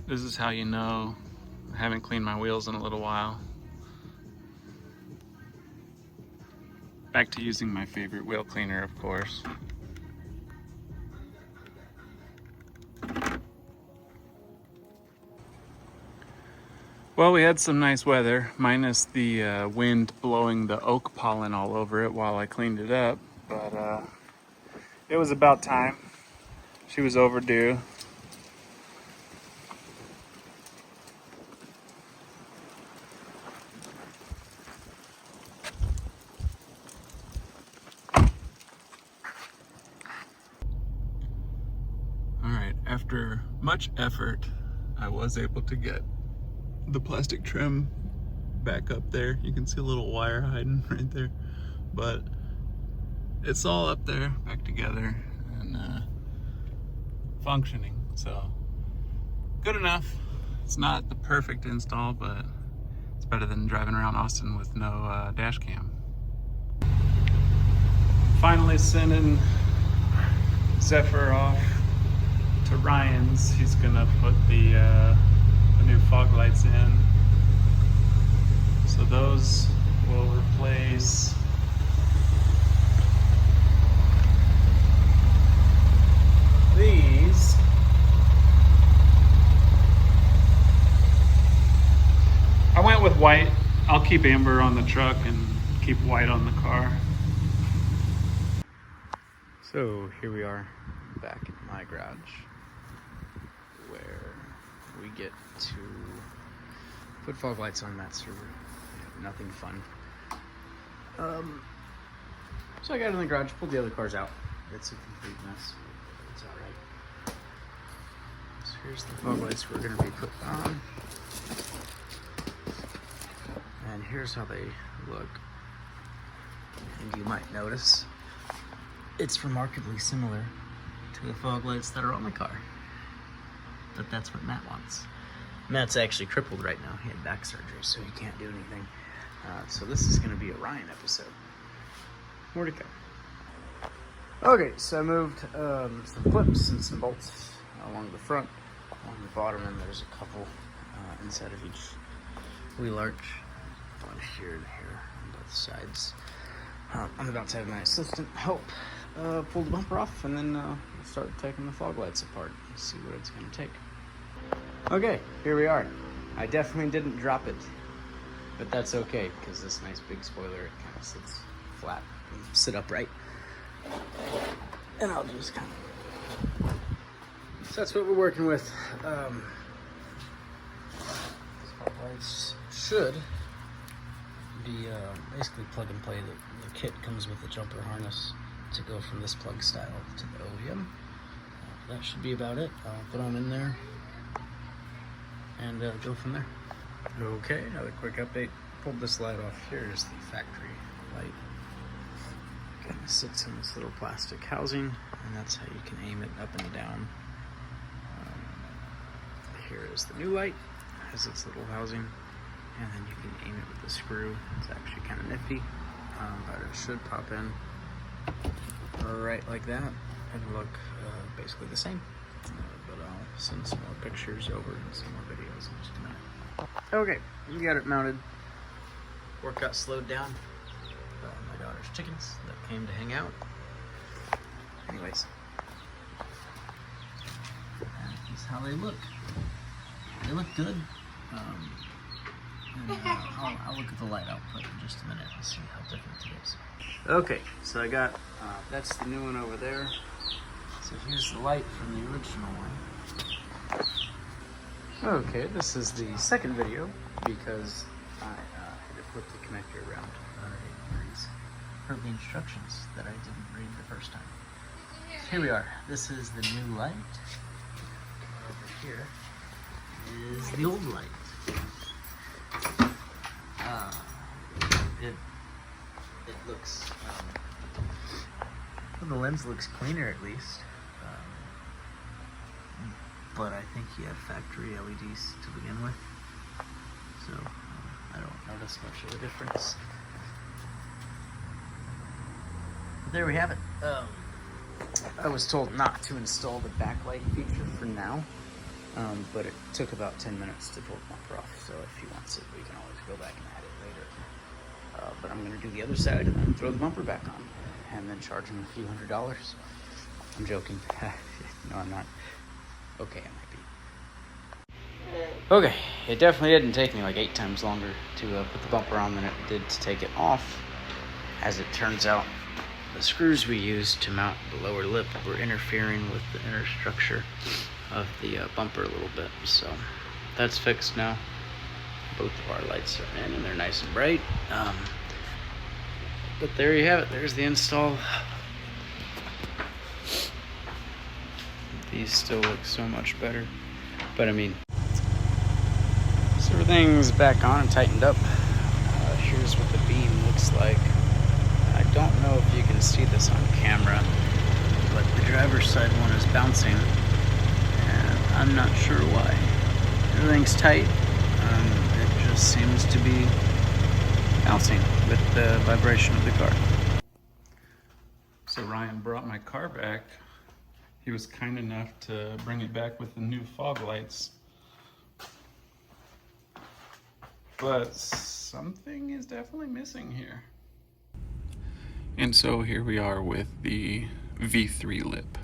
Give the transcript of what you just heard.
This is how you know I haven't cleaned my wheels in a little while. Back to using my favorite wheel cleaner, of course. Well, we had some nice weather, minus the wind blowing the oak pollen all over it while I cleaned it up. But it was about time. She was overdue. Alright, after much effort, I was able to get the plastic trim back up there. You can see a little wire hiding right there, but it's all up there, back together, and functioning, so good enough. It's not the perfect install, but it's better than driving around Austin with no dash cam. Finally sending Zephyr off to Ryan's. He's gonna put the new fog lights in. So those will replace these. I went with white. I'll keep amber on the truck and keep white on the car. So here we are back in my garage where we get to put fog lights on that server. Nothing fun. So I got in the garage, pulled the other cars out. It's a complete mess. It's alright. So here's the fog lights we're going to be putting on. And here's how they look. And you might notice it's remarkably similar to the fog lights that are on the car. But that's what Matt wants. Matt's actually crippled right now. He had back surgery, so he can't do anything. So this is going to be a Ryan episode. More to come. Okay, so I moved some clips and some bolts along the front, along the bottom, and there's a couple inside of each wheel arch. One here and here on both sides. I'm about to have my assistant help pull the bumper off, and then we'll start taking the fog lights apart and see what it's going to take. Okay, here we are. I definitely didn't drop it, but that's okay, because this nice big spoiler, it kind of sits flat and sit upright. And I'll just kind of... So that's what we're working with. Fog lights should be basically plug and play. The kit comes with a jumper harness to go from this plug style to the OEM. That should be about it. I'll put them in there and go from there. Okay, another quick update. Pulled this light off. Here's the factory light. Kind of sits in this little plastic housing, and that's how you can aim it up and down. Here is the new light. It has its little housing, and then you can aim it with a screw. It's actually kind of nifty, but it should pop in right like that and look basically the same. But I'll send some more pictures over and some more videos in just a minute. Okay, we got it mounted. Work got slowed down by my daughter's chickens that came to hang out. Anyways, that's how they look. They look good. And I'll look at the light output in just a minute and see how different it is. Okay, so I got, that's the new one over there. So here's the light from the original one. Okay, this is the second video because I had to flip the connector around. It heard the instructions that I didn't read the first time. So here we are. This is the new light. Over here is the old light. It looks, well, the lens looks cleaner at least, but I think you have factory LEDs to begin with, so I don't notice much of a difference. But there we have it. I was told not to install the backlight feature for now, but it took about 10 minutes to pull the bumper off, so if he wants it, we can always go back and add it later. But I'm gonna do the other side and then throw the bumper back on, and then charge him a few $100s. I'm joking. No, I'm not. Okay, I might be. Okay, it definitely didn't take me like 8 times longer to put the bumper on than it did to take it off. As it turns out, the screws we used to mount the lower lip were interfering with the inner structure of the bumper a little bit, so that's fixed now. Both of our lights are in and they're nice and bright. But there you have it. There's the install. These still look so much better, but I mean, so everything's back on and tightened up. Here's what the beam looks like. I don't know if you can see this on camera, but the driver's side one is bouncing, and I'm not sure why. Everything's tight. It just seems to be bouncing with the vibration of the car. So Ryan brought my car back. He was kind enough to bring it back with the new fog lights. But something is definitely missing here. And so here we are with the V3 lip.